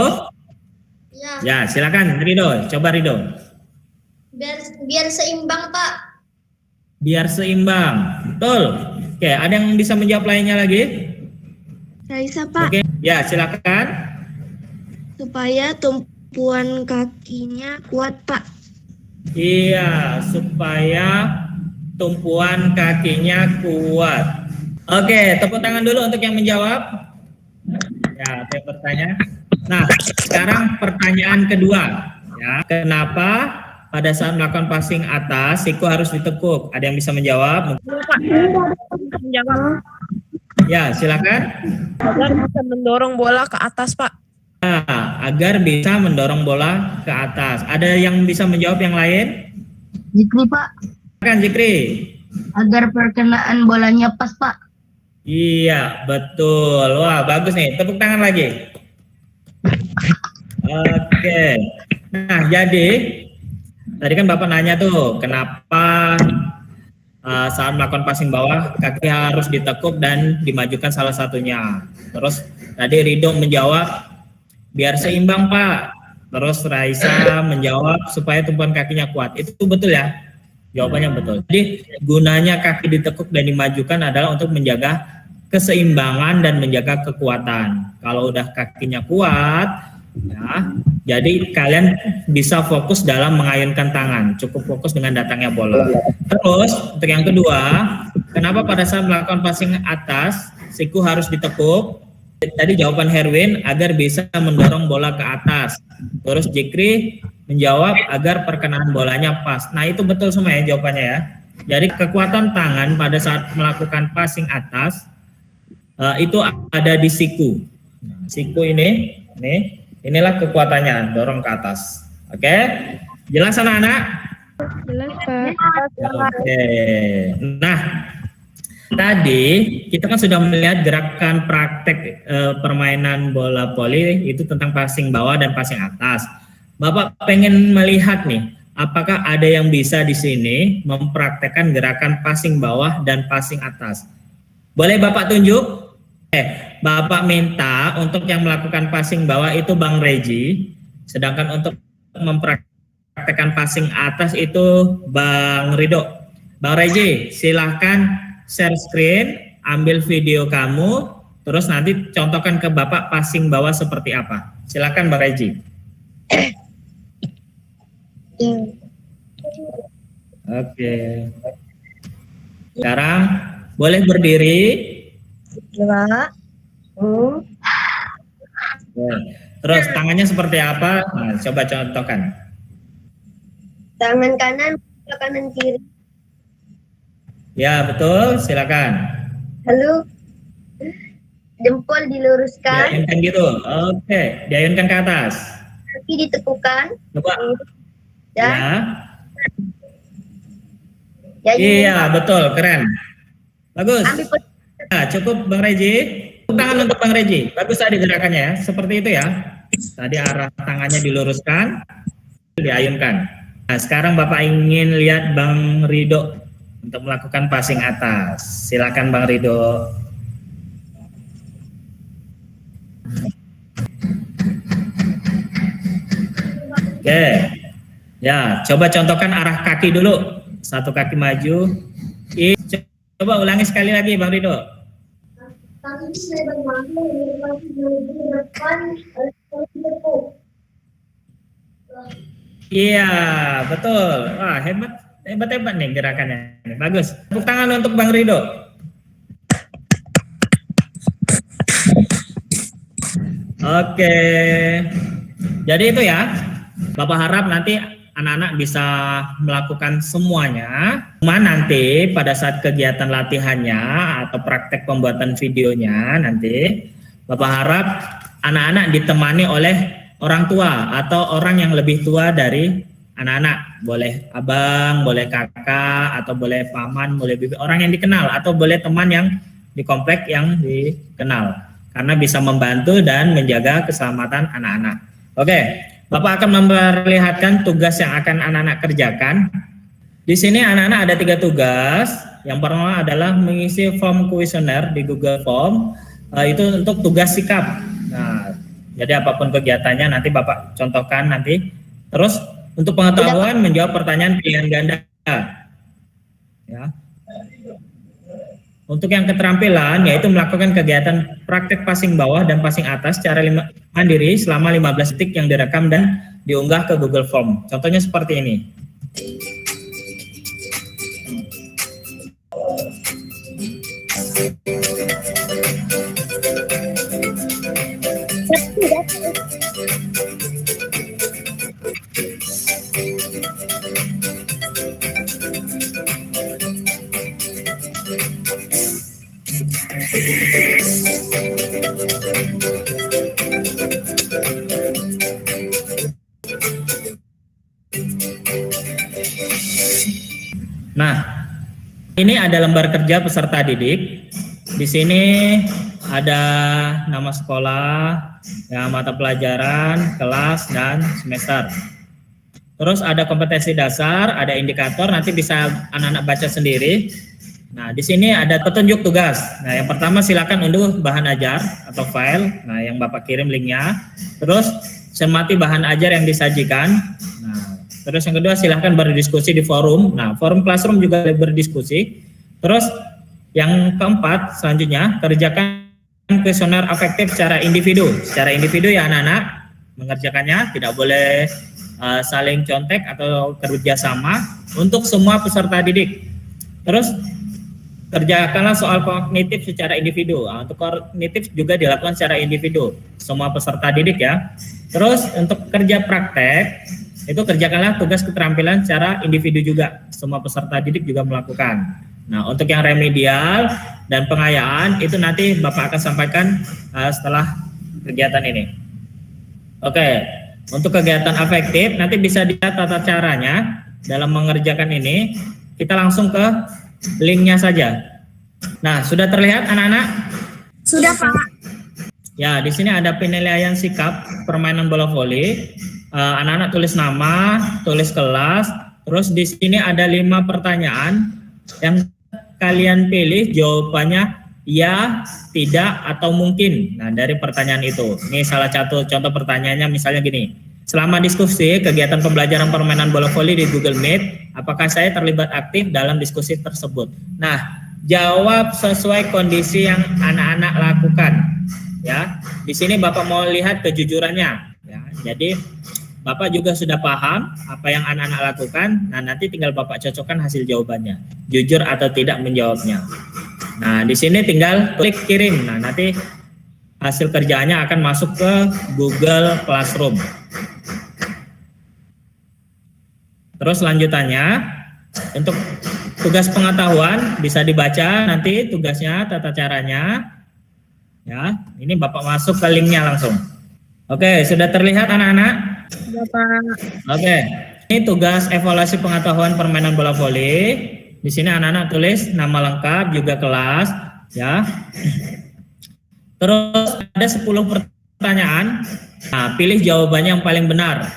Ya, Ya, silakan Rido. Coba Rido. biar seimbang, Pak. Biar seimbang. Betul. Oke, ada yang bisa menjawab lainnya lagi? Raisa, Pak. Oke, ya silakan. Supaya tumpuan kakinya kuat, Pak. Iya, supaya tumpuan kakinya kuat. Oke, tepuk tangan dulu untuk yang menjawab. Ya, saya bertanya. Nah, sekarang pertanyaan kedua. Ya, kenapa pada saat melakukan passing atas, siku harus ditekuk? Ada yang bisa menjawab? Menjawab. Ya, silakan. Agar bisa mendorong bola ke atas, Pak. Nah, agar bisa mendorong bola ke atas. Ada yang bisa menjawab yang lain? Jikri, Pak. Silakan Jikri. Agar perkenaan bolanya pas, Pak. Iya, betul. Wah, bagus nih. Tepuk tangan lagi. Oke. Nah, jadi tadi kan Bapak nanya tuh, kenapa saat melakukan passing bawah kaki harus ditekuk dan dimajukan salah satunya. Terus tadi Rido menjawab biar seimbang, Pak. Terus Raisa menjawab supaya tumpuan kakinya kuat. Itu betul ya? Jawabannya betul. Jadi gunanya kaki ditekuk dan dimajukan adalah untuk menjaga keseimbangan dan menjaga kekuatan. Kalau udah kakinya kuat, ya, jadi kalian bisa fokus dalam mengayunkan tangan, cukup fokus dengan datangnya bola. Terus untuk yang kedua, kenapa pada saat melakukan passing atas, siku harus ditekuk? Tadi jawaban Herwin agar bisa mendorong bola ke atas. Terus Jikri menjawab agar perkenaan bolanya pas. Nah, itu betul semua ya jawabannya ya. Jadi kekuatan tangan pada saat melakukan passing atas itu ada di siku. Nah, siku inilah kekuatannya, dorong ke atas. Oke, jelas anak-anak? Jelas, Pak. Oke. Nah, Tadi kita kan sudah melihat gerakan praktek permainan bola voli itu tentang passing bawah dan passing atas. Bapak pengen melihat nih, apakah ada yang bisa di sini mempraktekkan gerakan passing bawah dan passing atas? Boleh Bapak tunjuk? Bapak minta untuk yang melakukan passing bawah itu Bang Reji, sedangkan untuk mempraktekkan passing atas itu Bang Rido. Bang Reji, silahkan share screen, ambil video kamu, terus nanti contohkan ke Bapak passing bawah seperti apa. Silakan Bang Reji. Oke. Sekarang boleh berdiri. Terus tangannya seperti apa? Nah, coba contohkan. Tangan kanan, kanan kiri. Ya betul, silakan. Lalu jempol diluruskan, Diayunkan gitu. Oke, diayunkan ke atas. kaki ditekukan. Coba. Dan Ya. Iya, betul, keren. Bagus. ambil Nah, cukup Bang Reji. Tepuk tangan untuk Bang Reji. Bagus tadi gerakannya ya. Seperti itu ya. Tadi arah tangannya diluruskan, diayunkan. Nah, sekarang Bapak ingin lihat Bang Rido untuk melakukan passing atas. Silakan Bang Rido. Oke. Ya, coba contohkan arah kaki dulu. Satu kaki maju. Coba ulangi sekali lagi Bang Rido. Iya, betul. Wah, hebat nih gerakannya. Bagus. Tepuk tangan untuk Bang Rido. Oke. Jadi itu ya. Bapak harap nanti anak-anak bisa melakukan semuanya. Cuma nanti pada saat kegiatan latihannya atau praktek pembuatan videonya nanti Bapak harap anak-anak ditemani oleh orang tua atau orang yang lebih tua dari anak-anak. Boleh abang, boleh kakak, atau boleh paman, boleh bibi, orang yang dikenal, atau boleh teman yang di komplek yang dikenal. Karena bisa membantu dan menjaga keselamatan anak-anak. Oke, Bapak akan memperlihatkan tugas yang akan anak-anak kerjakan. Di sini anak-anak ada 3 tugas. Yang pertama adalah mengisi form kuesioner di Google Form. Itu untuk tugas sikap. Nah, jadi apapun kegiatannya nanti Bapak contohkan nanti. Terus untuk pengetahuan menjawab pertanyaan pilihan ganda. Ya. Untuk yang keterampilan yaitu melakukan kegiatan praktek passing bawah dan passing atas secara mandiri selama 15 detik yang direkam dan diunggah ke Google Form. Contohnya seperti ini. Nah, ini ada lembar kerja peserta didik. Di sini ada nama sekolah, ya, mata pelajaran, kelas, dan semester. Terus ada kompetensi dasar, ada indikator, nanti bisa anak-anak baca sendiri. Nah, di sini ada petunjuk tugas. Nah, yang pertama silakan unduh bahan ajar atau file. Nah, yang Bapak kirim linknya. Terus cermati bahan ajar yang disajikan. Nah, terus yang kedua silahkan berdiskusi di forum. Nah, forum classroom juga berdiskusi. Terus yang keempat selanjutnya kerjakan kuesioner afektif secara individu. Secara individu ya anak-anak mengerjakannya, tidak boleh saling contek atau kerja sama untuk semua peserta didik. Terus kerjakanlah soal kognitif secara individu. Nah, untuk kognitif juga dilakukan secara individu semua peserta didik ya. Terus untuk kerja praktek itu kerjakanlah tugas keterampilan secara individu juga. Semua peserta didik juga melakukan. Nah, untuk yang remedial dan pengayaan itu nanti Bapak akan sampaikan setelah kegiatan ini. Oke, untuk kegiatan afektif nanti bisa dilihat tata caranya dalam mengerjakan ini. Kita langsung ke linknya saja. Nah, sudah terlihat anak-anak? Sudah, Pak. Ya, di sini ada penilaian sikap permainan bola voli. Anak-anak tulis nama, tulis kelas, terus di sini ada 5 pertanyaan yang kalian pilih jawabannya ya, tidak, atau mungkin. Nah, dari pertanyaan itu. Ini salah satu contoh pertanyaannya misalnya gini. Selama diskusi kegiatan pembelajaran permainan bola voli di Google Meet, apakah saya terlibat aktif dalam diskusi tersebut? Nah, jawab sesuai kondisi yang anak-anak lakukan. Ya, di sini Bapak mau lihat kejujurannya. Ya, jadi Bapak juga sudah paham apa yang anak-anak lakukan. Nah, nanti tinggal Bapak cocokkan hasil jawabannya, jujur atau tidak menjawabnya. Nah, di sini tinggal klik kirim. Nah, nanti hasil kerjaannya akan masuk ke Google Classroom. Terus lanjutannya, untuk tugas pengetahuan bisa dibaca nanti tugasnya, tata caranya. Ya, ini Bapak masuk ke linknya langsung. Oke, sudah terlihat anak-anak? Sudah, Pak. Oke, ini tugas evaluasi pengetahuan permainan bola voli. Di sini anak-anak tulis nama lengkap juga kelas, ya. Terus ada 10 pertanyaan. Nah, pilih jawabannya yang paling benar.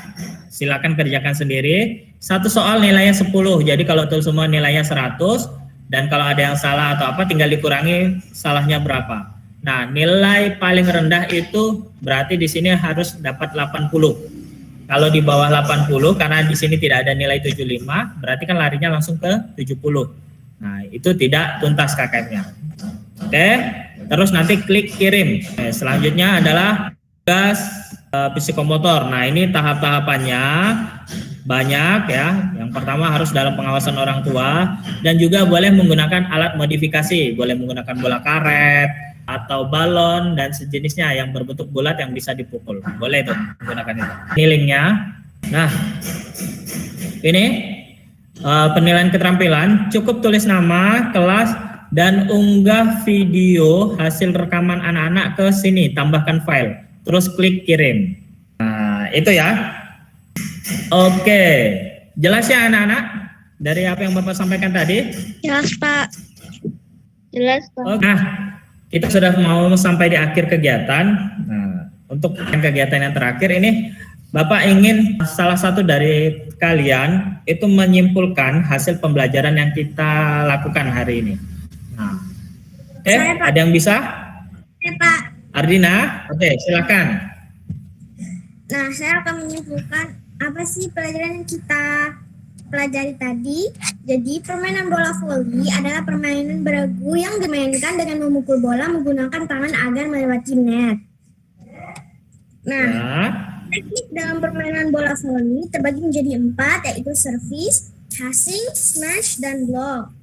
Silakan kerjakan sendiri. Satu soal nilainya 10. Jadi kalau tulis semua nilainya 100 dan kalau ada yang salah atau apa tinggal dikurangi salahnya berapa. Nah, nilai paling rendah itu berarti di sini harus dapat 80. Kalau di bawah 80 karena di sini tidak ada nilai 75, berarti kan larinya langsung ke 70. Nah, itu tidak tuntas KKM-nya. Oke, terus nanti klik kirim. Selanjutnya adalah tugas psikomotor. Nah, ini tahap-tahapannya banyak ya. Yang pertama harus dalam pengawasan orang tua dan juga boleh menggunakan alat modifikasi, boleh menggunakan bola karet atau balon dan sejenisnya yang berbentuk bulat yang bisa dipukul. Boleh itu menggunakan itu. Ini linknya. Nah, ini penilaian keterampilan. Cukup tulis nama, kelas, dan unggah video hasil rekaman anak-anak ke sini. Tambahkan file. Terus klik kirim. Nah, itu ya. Oke. Jelas ya anak-anak? Dari apa yang Bapak sampaikan tadi? Jelas, Pak. Jelas, Pak. Nah, kita sudah mau sampai di akhir kegiatan. Nah, untuk kegiatan yang terakhir ini, Bapak ingin salah satu dari kalian itu menyimpulkan hasil pembelajaran yang kita lakukan hari ini. Nah, oke, ada yang bisa? Oke, Pak. Ardina, oke, silakan. Nah, saya akan menyimpulkan apa sih pelajaran yang kita pelajari tadi. Jadi permainan bola voli adalah permainan beregu yang dimainkan dengan memukul bola menggunakan tangan agar melewati net. Nah, Ya. teknik dalam permainan bola voli terbagi menjadi 4, yaitu service, passing, smash, dan block.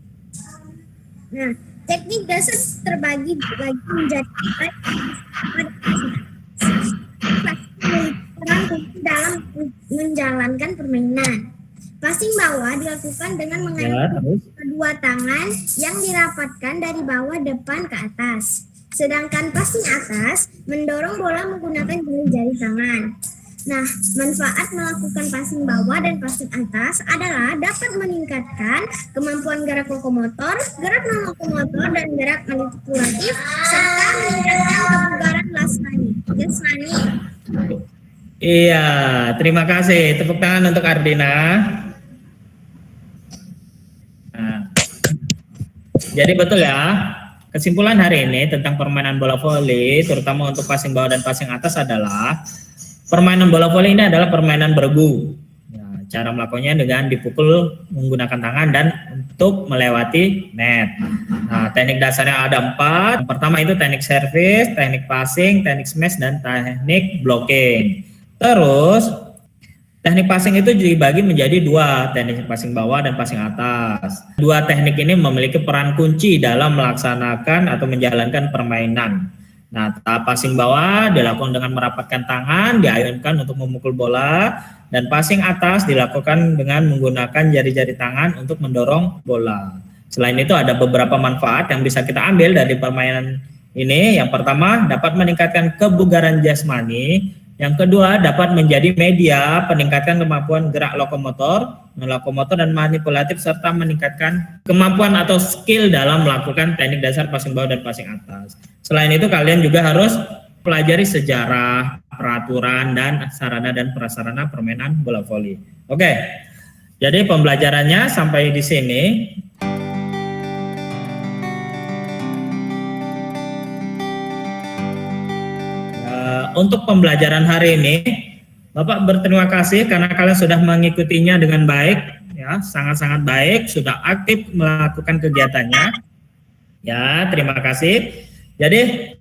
Nah, teknik dasar terbagi lagi menjadi 4 peran kunci dalam menjalankan permainan. Passing bawah dilakukan dengan mengayunkan kedua tangan yang dirapatkan dari bawah depan ke atas. Sedangkan passing atas mendorong bola menggunakan jari-jari tangan. Nah, manfaat melakukan passing bawah dan passing atas adalah dapat meningkatkan kemampuan gerak lokomotor, gerak non-lokomotor, dan gerak manipulatif, serta meningkatkan kebugaran jasmani. Iya, terima kasih. Tepuk tangan untuk Ardina. Nah, jadi betul ya, kesimpulan hari ini tentang permainan bola voli, terutama untuk passing bawah dan passing atas adalah permainan bola voli ini adalah permainan beregu. Ya, cara melakukannya dengan dipukul menggunakan tangan dan untuk melewati net. Nah, teknik dasarnya ada 4. Yang pertama itu teknik service, teknik passing, teknik smash, dan teknik blocking. Terus teknik passing itu dibagi menjadi 2, teknik passing bawah dan passing atas. 2 teknik ini memiliki peran kunci dalam melaksanakan atau menjalankan permainan. Nah, tahap passing bawah dilakukan dengan merapatkan tangan, diayunkan untuk memukul bola, dan passing atas dilakukan dengan menggunakan jari-jari tangan untuk mendorong bola. Selain itu ada beberapa manfaat yang bisa kita ambil dari permainan ini. Yang pertama, dapat meningkatkan kebugaran jasmani Yang kedua, dapat menjadi media peningkatan kemampuan gerak lokomotor, non-lokomotor dan manipulatif serta meningkatkan kemampuan atau skill dalam melakukan teknik dasar passing bawah dan passing atas. Selain itu, kalian juga harus pelajari sejarah, peraturan dan sarana dan prasarana permainan bola voli. Oke. Jadi pembelajarannya sampai di sini. Untuk pembelajaran hari ini, Bapak berterima kasih karena kalian sudah mengikutinya dengan baik, ya, sangat-sangat baik, sudah aktif melakukan kegiatannya. Ya, terima kasih. Jadi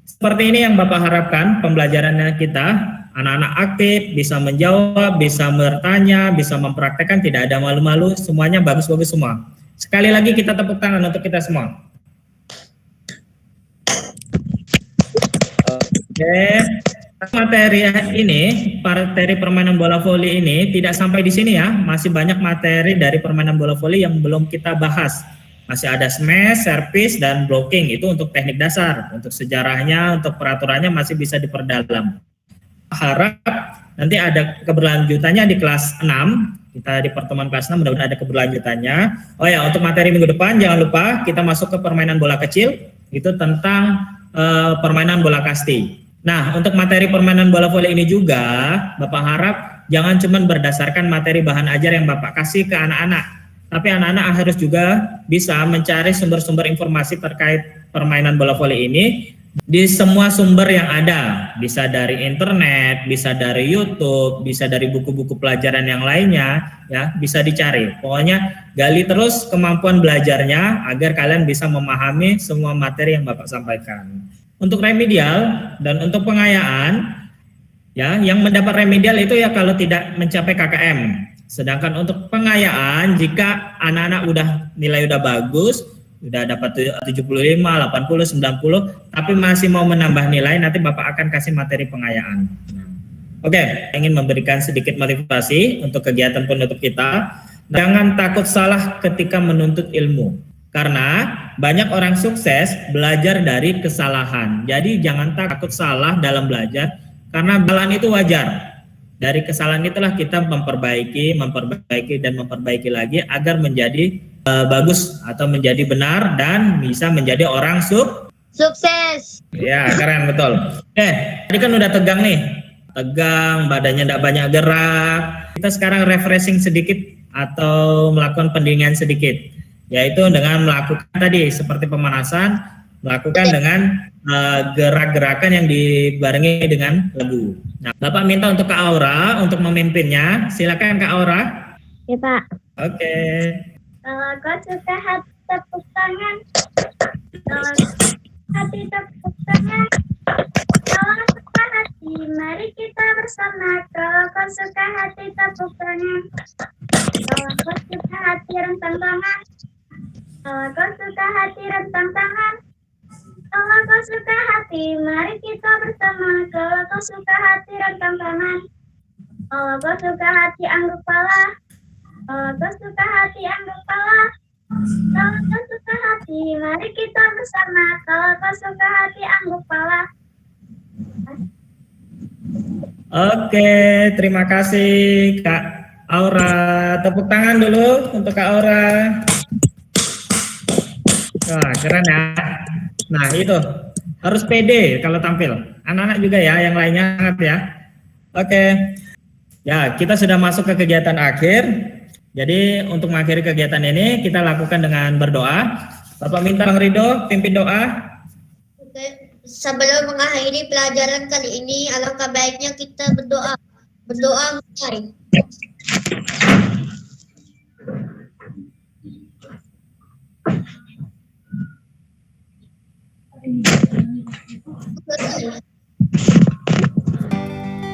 seperti ini yang Bapak harapkan pembelajarannya kita, anak-anak aktif, bisa menjawab, bisa bertanya, bisa mempraktekkan, tidak ada malu-malu, semuanya bagus-bagus semua. Sekali lagi kita tepuk tangan untuk kita semua. Oke, materi ini, materi permainan bola voli ini tidak sampai di sini ya, masih banyak materi dari permainan bola voli yang belum kita bahas. Masih ada smash, service, dan blocking, itu untuk teknik dasar, untuk sejarahnya, untuk peraturannya masih bisa diperdalam. Harap nanti ada keberlanjutannya di kelas 6, kita di pertemuan kelas 6 mudah-mudahan ada keberlanjutannya. Oh ya, untuk materi minggu depan jangan lupa kita masuk ke permainan bola kecil, itu tentang permainan bola kasti. Nah, untuk materi permainan bola voli ini juga, Bapak harap jangan cuma berdasarkan materi bahan ajar yang Bapak kasih ke anak-anak, tapi anak-anak harus juga bisa mencari sumber-sumber informasi terkait permainan bola voli ini di semua sumber yang ada, bisa dari internet, bisa dari YouTube, bisa dari buku-buku pelajaran yang lainnya, ya, bisa dicari. Pokoknya gali terus kemampuan belajarnya agar kalian bisa memahami semua materi yang Bapak sampaikan. Untuk remedial dan untuk pengayaan, ya, yang mendapat remedial itu ya kalau tidak mencapai KKM. Sedangkan untuk pengayaan, jika anak-anak nilai udah bagus, udah dapat 75, 80, 90, tapi masih mau menambah nilai, nanti Bapak akan kasih materi pengayaan. Oke, ingin memberikan sedikit motivasi untuk kegiatan penutup kita. Jangan takut salah ketika menuntut ilmu. Karena banyak orang sukses belajar dari kesalahan. Jadi jangan takut salah dalam belajar, karena kesalahan itu wajar. Dari kesalahan itulah kita memperbaiki dan memperbaiki lagi agar menjadi bagus atau menjadi benar dan bisa menjadi orang Sukses. Ya, keren, betul. Tadi kan udah tegang nih. Tegang, badannya tidak banyak gerak. Kita sekarang refreshing sedikit atau melakukan pendinginan sedikit. Yaitu dengan melakukan tadi seperti pemanasan, melakukan dengan gerak-gerakan yang dibarengi dengan lagu. Nah, Bapak minta untuk Kak Aura untuk memimpinnya. Silakan Kak Aura. Ya, Pak. Oke. Kalau kau suka hati tepuk tangan. Kalau hati tepuk tangan. Kalau suka hati, mari kita bersama. Kalau kau suka hati tepuk tangan. Kalau kau suka hati rentang tangan. Kalau kau suka hati rentang tangan. Kalau kau suka hati, mari kita bersama. Kalau kau suka hati rentang tangan. Kalau kau suka hati anggup pala. Kalau kau suka hati anggup pala. Kalau kau suka hati, mari kita bersama. Kalau kau suka hati anggup pala. Oke, terima kasih Kak Aura. Tepuk tangan dulu untuk Kak Aura. Wah, keren ya. Nah, itu harus pede kalau tampil. Anak-anak juga ya, yang lainnya ya. Oke. Ya, kita sudah masuk ke kegiatan akhir. Jadi untuk mengakhiri kegiatan ini kita lakukan dengan berdoa. Bapak minta Bang Rido pimpin doa. Oke. Sebelum mengakhiri pelajaran kali ini, alangkah baiknya kita berdoa. Berdoa mari.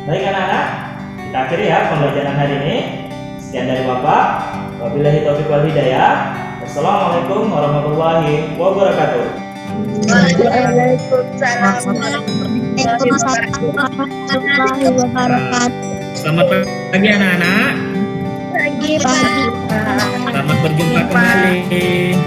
Baik anak-anak, kita akhiri ya pembelajaran hari ini. Sekian dari Bapak. Wabillahi taufiq wal hidayah. Wassalamualaikum warahmatullahi wabarakatuh. Waalaikumsalam warahmatullahi wabarakatuh. Selamat pagi anak-anak. Pagi. Selamat berjumpa kembali.